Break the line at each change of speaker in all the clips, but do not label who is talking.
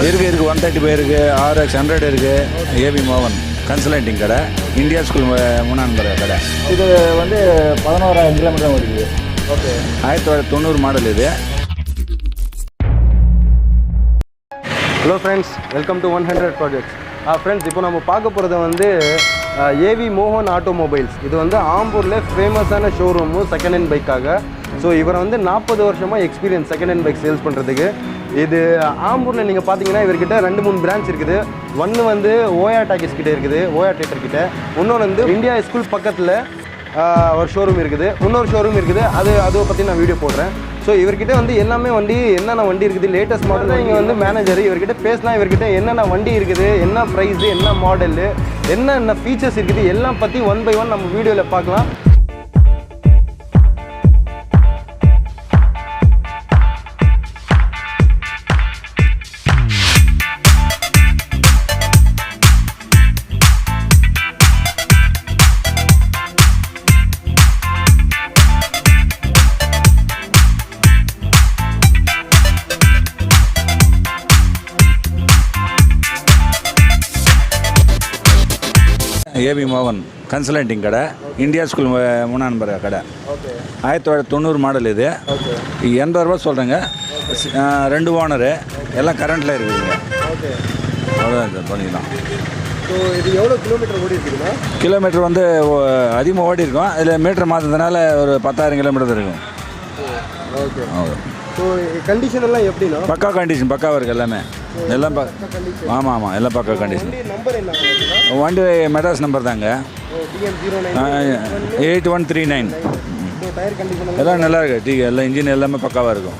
இருக்குது 135 இருக்குது, RX 100 இருக்குது. ஏவி மோகன் கன்சல்டிங் கடை, இந்தியா ஸ்கூல் முன்னாடி கடை. இது வந்து 11,000 கிலோமீட்டர் ஓடிக்குது.
ஓகே.
1990 மாடல் இது.
Hello friends, welcome to 100 projects. Friends, இப்போ நம்ம பார்க்க போகிறது வந்து ஏவி மோகன் ஆட்டோமொபைல்ஸ். இது வந்து ஆம்பூரில் ஃபேமஸான ஷோரூமு செகண்ட் ஹேண்ட் பைக்காக. ஸோ இவரை வந்து 40 வருஷமாக experience second hand bike sales பண்ணுறதுக்கு. இது ஆம்பூரில் நீங்கள் பார்த்தீங்கன்னா இவர்கிட்ட 2-3 பிரான்ச் இருக்குது. ஒன்று வந்து ஓயா டாக்கிஸ் கிட்டே இருக்குது, ஓயா தேட்டர் கிட்ட. இன்னொன்று வந்து இந்தியா ஸ்கூல் பக்கத்தில் ஒரு ஷோரூம் இருக்குது, இன்னொரு ஷோரூம் இருக்குது. அதை பற்றி நான் வீடியோ போடுறேன். ஸோ இவர்கிட்ட வந்து எல்லாமே வண்டி, என்னென்ன வண்டி இருக்குது, லேட்டஸ்ட் மாடல். இங்கே வந்து மேனேஜர் இவர்கிட்ட பேசலாம். இவர்கிட்ட என்னென்ன வண்டி இருக்குது, என்ன ப்ரைஸு, என்ன மாடலு, என்னென்ன ஃபீச்சர்ஸ் இருக்குது, எல்லாம் பற்றி 1 by 1 நம்ம வீடியோவில் பார்க்கலாம்.
ஏவி மோகன் கன்சல்டிங் கடை, இந்தியா ஸ்கூல் முன்னாடி கடை. 1990 மாடல் இது. 80 ரூபா சொல்கிறேங்க. 2 ஓனரு, எல்லாம் கரண்ட்டில் இருக்குதுங்க. அவ்வளோதான் சார், பண்ணிக்கலாம்.
ஸோ இது எவ்வளோ கிலோமீட்டர் ஓடி இருக்குதுன்னா?
கிலோமீட்டர் வந்து அதிகமாக ஓடி இருக்கும். இதில் மீட்டர் மாற்றதுனால ஒரு 10,000 கிலோமீட்டர் இருக்கும்.
ஓகே. ஸோ கண்டிஷன் எல்லாம் எப்படின்னா?
பக்கா கண்டிஷன், பக்காவாக இருக்குது எல்லாமே. எல்லாம் ஆமாம், எல்லாம் பக்கா கண்டிஷன்.
நம்பர் என்ன?
வண்டி மெட்ராஸ் நம்பர் தாங்க, 8139. எல்லாம் நல்லா இருக்கு. டீ எல்லாம் இன்ஜின் எல்லாமே பக்காவாக இருக்கும்.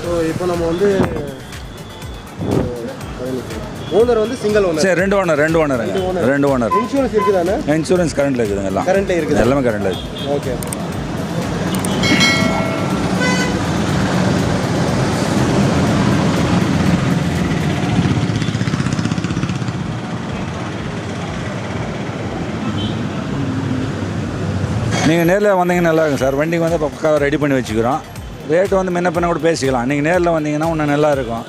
ஸோ இப்போ நம்ம வந்து ஓனர் வந்து சிங்கிள் ஓனர்.
சரி, 2 ஓனருங்க. 2 ஓனர்.
இன்சூரன்ஸ் இருக்குதானே?
இன்சூரன்ஸ் கரண்ட்டில் இருக்குதுங்க. எல்லாம்
கரண்ட்டில் இருக்குது,
எல்லாமே கரண்ட்டில் இருக்குது.
ஓகே.
நீங்கள் நேரில் வந்தீங்கன்னா நல்லா இருக்கும் சார். வண்டிக்கு வந்து பக்காவாக ரெடி பண்ணி வச்சுக்கிறோம். ரேட்டு வந்து முன்ன பின்ன கூட பேசிக்கலாம். நீங்கள் நேரில் வந்தீங்கன்னா இன்னும் நல்லா இருக்கும்.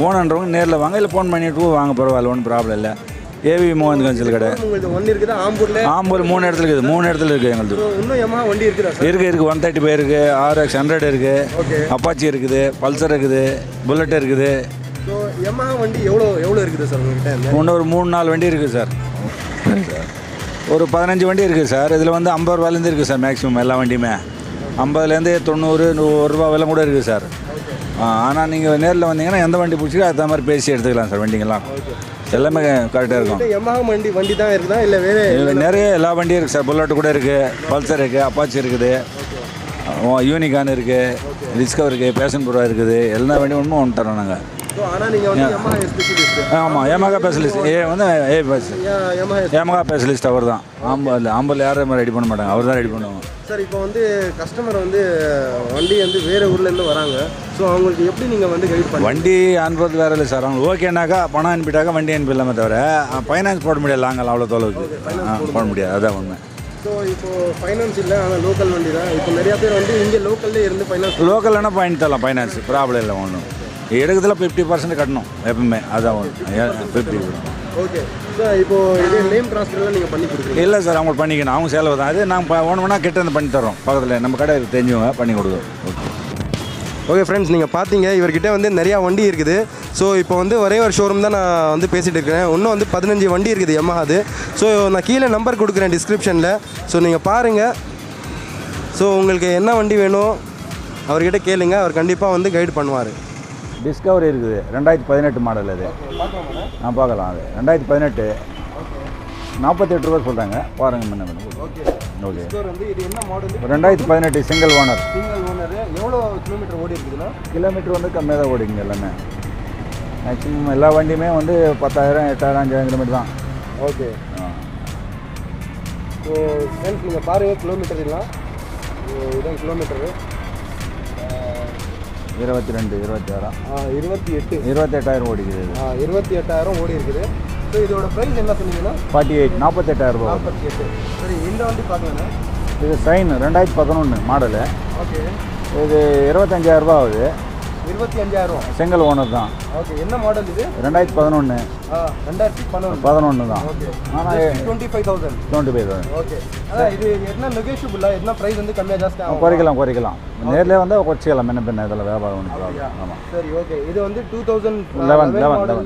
ஓனன்றவங்க நேரில் வாங்க, இல்லை ஃபோன் பண்ணிவிட்டு வாங்க, பரவாயில்ல, ஒன்றும் ப்ராப்ளம் இல்லை. ஏவி மோகன் கன்சல் கடை ஆம்பூர் 3 இடத்துல இருக்குது. 3 இடத்துல இருக்குது எங்களுக்கு.
இன்னும் Yamaha வண்டி இருக்குது.
135 இருக்குது, RX 100 இருக்குது, அப்பாச்சி இருக்குது, பல்சர் இருக்குது, புல்லட் இருக்குது.
ஸோ Yamaha வண்டி எவ்வளோ இருக்குது சார் உங்கள்கிட்ட?
இன்னும் ஒரு 3-4 வண்டி இருக்குது சார். ஒரு 15 வண்டி இருக்குது சார். இதில் வந்து 50 ரூபாயிலேருந்து இருக்குது சார் மேக்ஸிமம். எல்லா வண்டியுமே 50லேருந்து 90, 100 ரூபா விலை கூட இருக்குது சார். ஆனால் நீங்கள் நேரில் வந்தீங்கன்னா எந்த வண்டி பிடிச்சிக்கோ அது மாதிரி பேசி எடுத்துக்கலாம் சார். வண்டிங்கெல்லாம் எல்லாமே கரெக்டாக இருக்கும்.
Yamaha வண்டி தான் இருக்குதா, இல்லை வேறு?
நிறைய எல்லா வண்டியும் இருக்குது சார். புல்லட் கூட இருக்குது, பல்சர் இருக்குது, அப்பாச்சி இருக்குது, யூனிகான் இருக்குது, டிஸ்கவர் இருக்குது, பேஷன் ப்ரோ இருக்குது. எல்லா வண்டியும் ஒன்றும் ஒன்று தரோம் நாங்கள். ஆமாம், Yamaha ஸ்பெஷலிஸ்ட். வந்து Yamaha ஸ்பெஷலிஸ்ட் அவர் தான். ஆம்பூரில் யாரும் ரெடி பண்ண மாட்டாங்க, அவர் தான் ரெடி பண்ணுவாங்க
சார். இப்போ வந்து கஸ்டமர் வந்து வண்டி வந்து வேறு ஊர்லேருந்து வராங்க. ஸோ அவங்களுக்கு எப்படி நீங்கள் வந்து கைட் பண்ணி?
வண்டி அனுப்புறது வேறு இல்லை சார். அவங்க ஓகேனாக்கா பணம் அனுப்பிட்டாக்கா வண்டி அனுப்பிடலாமே தவிர ஃபைனான்ஸ் போட முடியாது. நாங்கள் அவ்வளோ தொலைவுக்கு போட முடியாது. அதான் உண்மை.
ஸோ இப்போது ஃபைனான்ஸ் இல்லை, ஆனால் லோக்கல் வண்டி தான். இப்போ நிறையா பேர் வந்து இங்கே லோக்கல்லே இருந்து ஃபைனான்ஸ்.
லோக்கல்னா பாயிண்ட் தரலாம், ஃபைனான்ஸ் ப்ராப்ளம் இல்லை. ஒன்றும் எடுக்கிறதுல 50% கட்டணும் எப்பவுமே. அதான் 50.
Okay sir. இப்போது இதே நேம் ட்ரான்ஸ்ஃபர்லாம் நீங்கள் பண்ணி கொடுக்குறீங்க?
இல்லை சார், அவங்க பண்ணிக்கணும். அவங்க செலவு தான். அது நாங்கள் ஒன்று கிட்ட இருந்து பண்ணி தரோம். பக்கத்தில் நம்ம கடை தெரிஞ்சவங்க பண்ணி கொடுக்குறோம்.
ஓகே ஃப்ரெண்ட்ஸ், நீங்கள் பார்த்தீங்க இவர்கிட்ட வந்து நிறையா வண்டி இருக்குது. ஸோ இப்போ வந்து ஒரே ஒரு ஷோரூம் தான் நான் வந்து பேசிகிட்டு இருக்கிறேன். இன்னும் வந்து 15 வண்டி இருக்குது Yamaha. ஸோ நான் கீழே நம்பர் கொடுக்குறேன் டிஸ்கிரிப்ஷனில். ஸோ நீங்கள் பாருங்கள். ஸோ உங்களுக்கு என்ன வண்டி வேணும் அவர்கிட்ட கேளுங்க, அவர் கண்டிப்பாக வந்து கைடு பண்ணுவார்.
டிஸ்கவரி இருக்குது, 2018 மாடல். அது நான் பார்க்கலாம். அது 2018, 48 ரூபா சொல்கிறாங்க. பாருங்கள் முன்ன. ஓகே. 2018 single owner.
எவ்வளோ கிலோமீட்டர் ஓடி இருக்குதுன்னா?
கிலோமீட்டர் வந்து கம்மியாக தான் ஓடிங்க. எல்லாமே மேக்ஸிமம் எல்லா வண்டியுமே வந்து 10,000, 8,000, 5,000 கிலோமீட்டர் தான்.
ஓகே. ஸோ ஃப்ரெண்ட்ஸ், நீங்கள் பாருங்கள் கிலோமீட்டர் எல்லாம். இதான் கிலோமீட்டரு
22, 26,
28,000
ஓடிக்குது.
28,000 ஓடி இருக்குது. ஸோ இதோட ப்ரைஸ் என்ன சொன்னீங்கன்னா?
48,000 ரூபா.
48. சரி, இந்த வண்டி பார்க்கலாண்ணா.
இது சைன் 2011 மாடலு.
ஓகே.
இது 25,000 ரூபா ஆகுது.
25,000
சிங்கிள் ஓனர் தான்.
ஓகே. என்ன மாடல் இது?
2011.
2011
தான்.
ஓகே.
ஆனால்
25,000.
25,000.
ஓகே. அதான் இது என்ன நெகோஷியபிளா? என்ன பிரைஸ் வந்து கம்மியா ஜாஸ்தி ஆகும்?
குறைக்கலாம். நேர்லயே வந்து குறைச்சிக்கலாம். என்ன இதில் வியாபாரம் ஒன்று ப்ராப்ளம். ஆமாம்.
சரி, ஓகே. இது வந்து 2011 மாடல்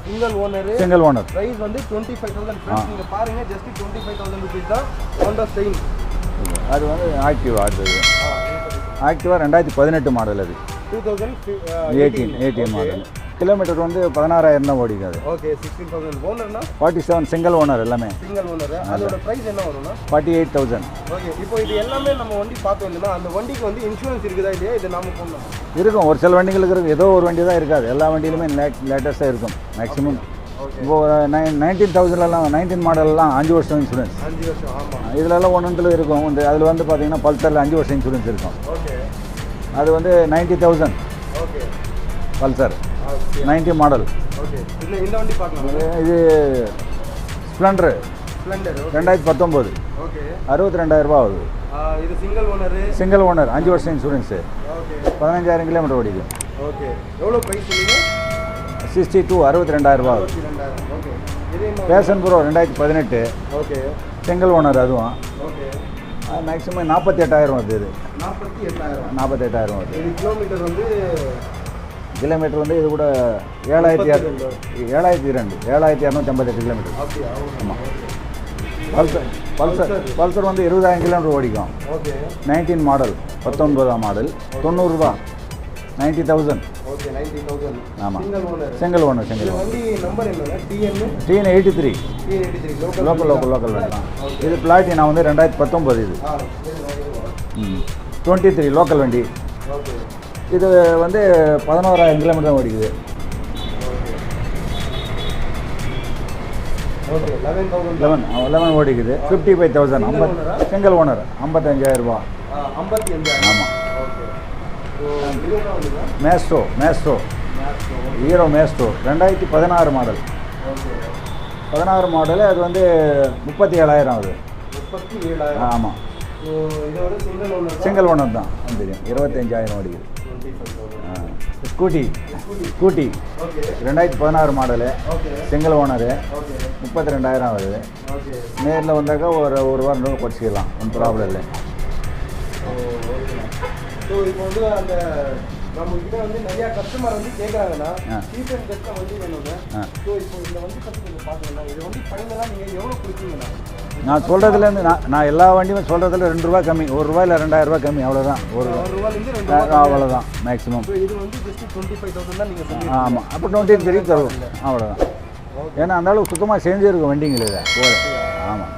சிங்கிள் ஓனர் பிரைஸ் வந்து 25,000. ஃப்ரெண்ட்ஸ் நீங்க பாருங்க, ஜஸ்ட் 25,000 ரூபீஸ் தான். Honda Shine
அது வந்து ஆக்டிவா. அடுத்தது ஆக்டிவா 2018 மாடல். அது 2018 மாடல். கிலோமீட்டர் வந்து 16,000 தான் ஓடிக்காது.
ஓகே. 16,000. ஓனர்னா
47 single owner. எல்லாமே
சிங்கிள் ஓனர். அதோட பிரைஸ் என்ன வரும்னா
48,000.
ஓகே. இப்போ இது எல்லாமே நம்ம வண்டி பார்த்தோம் இல்லைன்னா, அந்த வண்டிக்கு வந்து இன்சூரன்ஸ் இருக்குதா இல்லையா? இது நாம போடணும்.
இருக்கும். ஒரு சில வண்டிகளுக்கு இருக்கும். ஏதோ ஒரு வண்டி தான் இருக்காது. எல்லா வண்டியிலுமே லேட்டஸ்ட்டாக இருக்கும் மேக்ஸிமம். இப்போ 19,000லாம் 19 மாடல்லாம் 5 வருஷம் இன்சூரன்ஸ்.
5 வருஷம். ஆமாம்.
இதிலெல்லாம் ஒன்றுல இருக்கும். அதில் வந்து பார்த்தீங்கன்னா பல்சரில் 5 வருஷம் இன்சூரன்ஸ் இருக்கும்.
ஓகே.
அது வந்து 90,000.
ஓகே.
Pulsar 90 model.
ஓகே. இந்த வண்டி பார்க்கலாம்.
இது ஸ்ப்ளெண்டர் 2019.
ஓகே.
62,000 ரூபா ஆகுது.
இது சிங்கிள்
ஓனர் 5 வருஷம் இன்சூரன்ஸு.
ஓகே.
15,000 கிலோமீட்டர் ஓடிக்கும்.
ஓகே. எவ்வளோ ப்ரைஸ் சொல்லுங்க?
62 62,000 ரூபா ஆகுது.
62,000. ஓகே. இது
Passion Pro 2018.
Okay.
Single owner. அதுவும்
ஓகே.
மேக்ஸிமம் 48,000 வருது. இது
48,000
வருது.
இது கிலோமீட்டர் வந்து
இது கூட 7,200 7,258 கிலோமீட்டர்.
அப்படியா?
ஆமாம். பல்சர் வந்து 20,000 கிலோமீட்டர் ஓடிக்கும்.
ஓகே.
19 மாடல் 19 மாடல் 90 ரூபா. 90,000.
ஓகே. 90,000.
ஆமாம்.
Single owner.
வண்டி
நம்பர் என்ன?
TN 83 லோக்கல் வண்டி தான். இது பிளாட்டினா வந்து 2019. இது 23 லோக்கல் வண்டி.
ஓகே.
இது வந்து 11,000 கிலோமீட்டர் தான் ஓடிக்குது.
ஓகே.
11 ஓடிக்குது. 55,000. சிங்கிள் ஓனர் 55,000 ரூபா.
55,000.
ஆமாம்.
Okay.
Maestro hero maestro 2016 model.
Okay.
16 model. அது வந்து 37,000 ஆகுது.
37,000.
ஆமாம்.
இதோட
சிங்கிள் ஓனர் தான். தெரியும். 25,000 ஓடிக்குது. Scooty 2016 model. Single owner. 32,000 ஆகுது. நேரில் வந்தாக்கா ஒரு வாரம் குறைச்சிக்கலாம். ஒன்றும் ப்ராப்ளம் இல்லை.
ஸோ இப்போ வந்து அந்த நம்மகிட்ட வந்து நிறையா கஸ்டமர் வந்து கேட்குறாங்கன்னா சீப் அண்ட் பெஸ்ட்டாக வண்டி வேணுங்க. ஸோ இப்போ இந்த வண்டி பற்றி நீங்கள் பார்த்தீங்கன்னா இது வண்டி ஃபைனலாக நீங்கள் எவ்வளோ கொடுப்பீங்கண்ணா?
நான் சொல்கிறதுலேருந்து நான் எல்லா வண்டியுமே சொல்கிறதுல 2 ரூபா கம்மி. 1 ரூபா இல்லை 2,000 ரூபா கம்மி. அவ்வளோதான். ஒரு ரூபாலேருந்து அவ்வளோதான் மேக்ஸிமம்.
இது வந்து ஜஸ்ட் 25,000 தான் நீங்கள் சொல்லுங்கள்.
ஆமாம். அப்போ 23 தருவோம். அவ்வளோதான். ஏன்னா அந்த அளவுக்கு சுத்தமாக செஞ்சுருக்கோம் வண்டிங்க. இதை ஆமாம்.